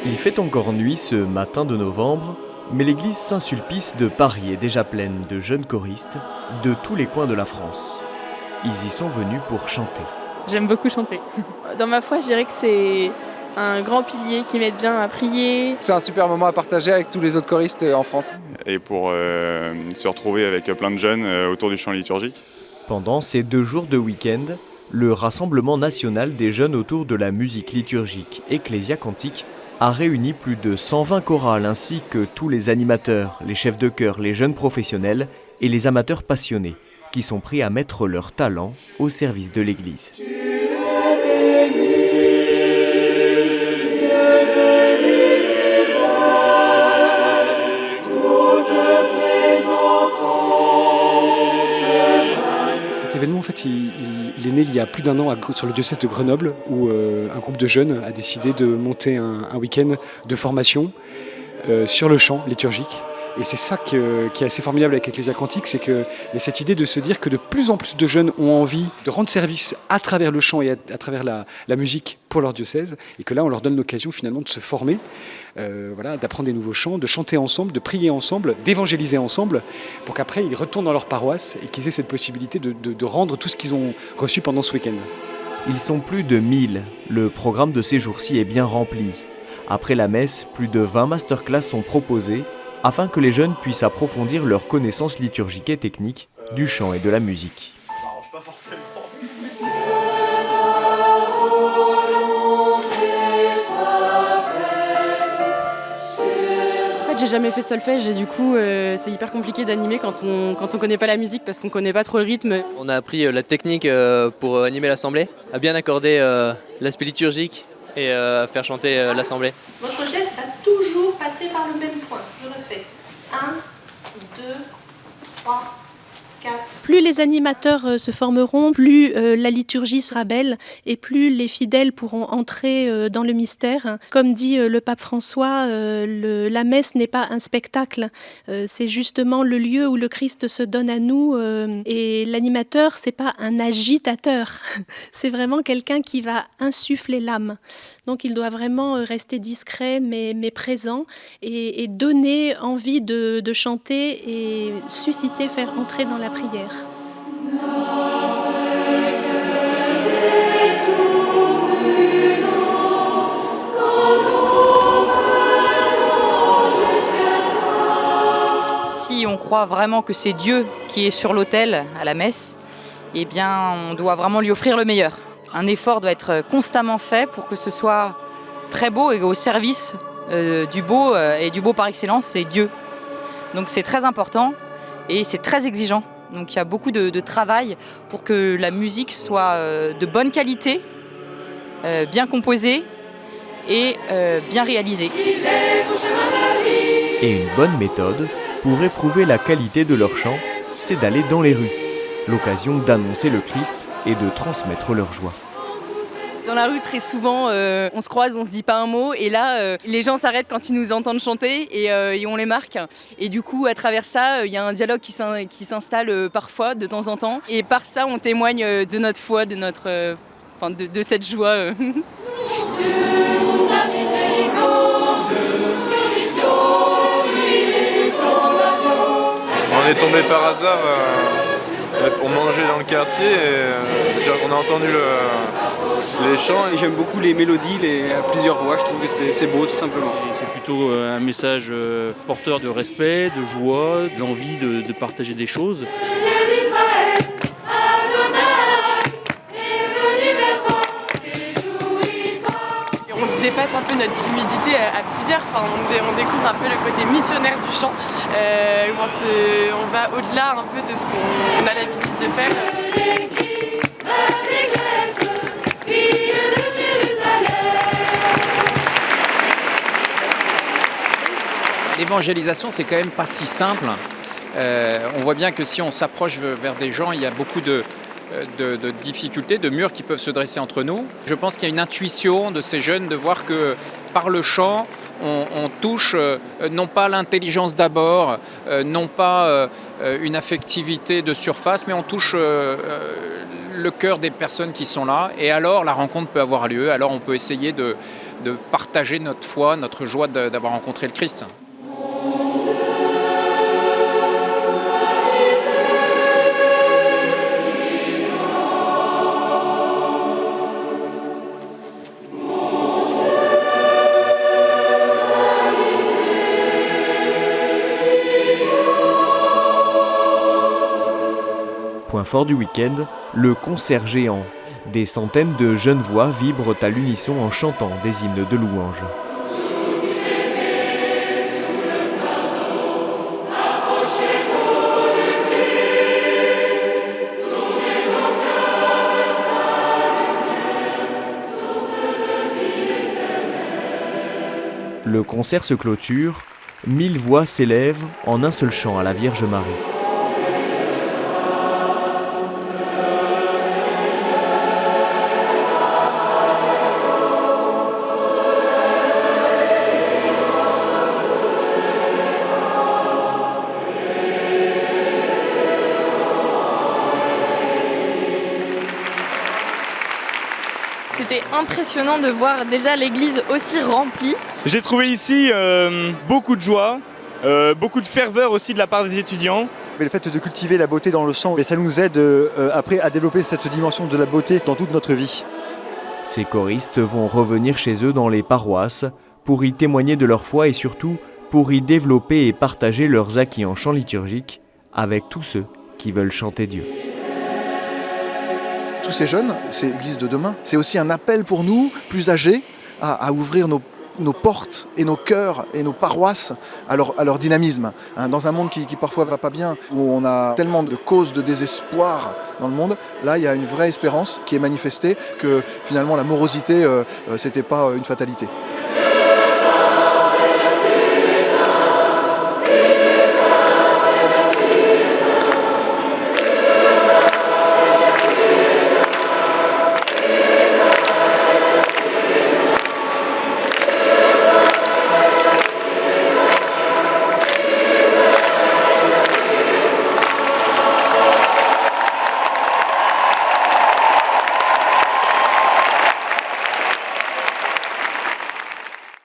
Il fait encore nuit ce matin de novembre, mais l'église Saint-Sulpice de Paris est déjà pleine de jeunes choristes de tous les coins de la France. Ils y sont venus pour chanter. J'aime beaucoup chanter. Dans ma foi, je dirais que c'est un grand pilier qui m'aide bien à prier. C'est un super moment à partager avec tous les autres choristes en France. Et pour se retrouver avec plein de jeunes autour du chant liturgique. Pendant ces 2 jours de week-end, le Rassemblement national des jeunes autour de la musique liturgique Ecclésia Cantique a réuni plus de 120 chorales ainsi que tous les animateurs, les chefs de chœur, les jeunes professionnels et les amateurs passionnés qui sont prêts à mettre leur talent au service de l'Église. Cet événement, en fait, il est né il y a plus d'1 an sur le diocèse de Grenoble, où un groupe de jeunes a décidé de monter un week-end de formation sur le chant liturgique. Et c'est ça qui est assez formidable avec Ecclésia Cantique, c'est qu'il y a cette idée de se dire que de plus en plus de jeunes ont envie de rendre service à travers le chant et à travers la musique pour leur diocèse, et que là on leur donne l'occasion finalement de se former, d'apprendre des nouveaux chants, de chanter ensemble, de prier ensemble, d'évangéliser ensemble, pour qu'après ils retournent dans leur paroisse et qu'ils aient cette possibilité de rendre tout ce qu'ils ont reçu pendant ce week-end. Ils sont plus de 1000, le programme de ces jours-ci est bien rempli. Après la messe, plus de 20 masterclass sont proposées, afin que les jeunes puissent approfondir leurs connaissances liturgiques et techniques du chant et de la musique. En fait, j'ai jamais fait de solfège et du coup, c'est hyper compliqué d'animer quand on connaît pas la musique parce qu'on connaît pas trop le rythme. On a appris la technique pour animer l'assemblée, à bien accorder l'aspect liturgique et à faire chanter l'assemblée. Votre geste a toujours passé par le même point. Je refais. 1, 2, 3, 4. Plus les animateurs se formeront, plus la liturgie sera belle et plus les fidèles pourront entrer dans le mystère. Comme dit le pape François, la messe n'est pas un spectacle, c'est justement le lieu où le Christ se donne à nous. Et l'animateur, c'est pas un agitateur, c'est vraiment quelqu'un qui va insuffler l'âme. Donc il doit vraiment rester discret mais présent et donner envie de chanter et susciter, faire entrer dans la prière. Si on croit vraiment que c'est Dieu qui est sur l'autel à la messe, eh bien on doit vraiment lui offrir le meilleur. Un effort doit être constamment fait pour que ce soit très beau et au service du beau, et du beau par excellence, c'est Dieu. Donc c'est très important et c'est très exigeant. Donc il y a beaucoup de travail pour que la musique soit de bonne qualité, bien composée et bien réalisée. Et une bonne méthode pour éprouver la qualité de leur chant, c'est d'aller dans les rues. L'occasion d'annoncer le Christ et de transmettre leur joie. Dans la rue, très souvent, on se croise, on se dit pas un mot, et là, les gens s'arrêtent quand ils nous entendent chanter et on les marque. Et du coup, à travers ça, il y a un dialogue qui s'installe parfois, de temps en temps. Et par ça, on témoigne de notre foi, de cette joie. On est tombé par hasard, on mangeait dans le quartier et on a entendu les chants. Et j'aime beaucoup les mélodies, plusieurs voix, je trouve que c'est beau tout simplement. C'est plutôt un message porteur de respect, de joie, d'envie de partager des choses. On dépasse un peu notre timidité à plusieurs, on découvre un peu le côté missionnaire du chant. On va au-delà un peu de ce qu'on a l'habitude de faire. L'évangélisation, c'est quand même pas si simple. On voit bien que si on s'approche vers des gens, il y a beaucoup de difficultés, de murs qui peuvent se dresser entre nous. Je pense qu'il y a une intuition de ces jeunes de voir que par le chant, on touche non pas l'intelligence d'abord, non pas une affectivité de surface, mais on touche le cœur des personnes qui sont là, et alors la rencontre peut avoir lieu, alors on peut essayer de partager notre foi, notre joie d'avoir rencontré le Christ. Point fort du week-end, le concert géant. Des centaines de jeunes voix vibrent à l'unisson en chantant des hymnes de louange. Le concert se clôture, 1000 voix s'élèvent en un seul chant à la Vierge Marie. C'était impressionnant de voir déjà l'église aussi remplie. J'ai trouvé ici beaucoup de joie, beaucoup de ferveur aussi de la part des étudiants. Mais le fait de cultiver la beauté dans le chant, ça nous aide après à développer cette dimension de la beauté dans toute notre vie. Ces choristes vont revenir chez eux dans les paroisses pour y témoigner de leur foi et surtout pour y développer et partager leurs acquis en chant liturgique avec tous ceux qui veulent chanter Dieu. Tous ces jeunes, c'est l'église de demain. C'est aussi un appel pour nous, plus âgés, à ouvrir nos portes et nos cœurs et nos paroisses à leur dynamisme. Dans un monde qui parfois va pas bien, où on a tellement de causes de désespoir dans le monde, là il y a une vraie espérance qui est manifestée, que finalement la morosité, c'était pas une fatalité.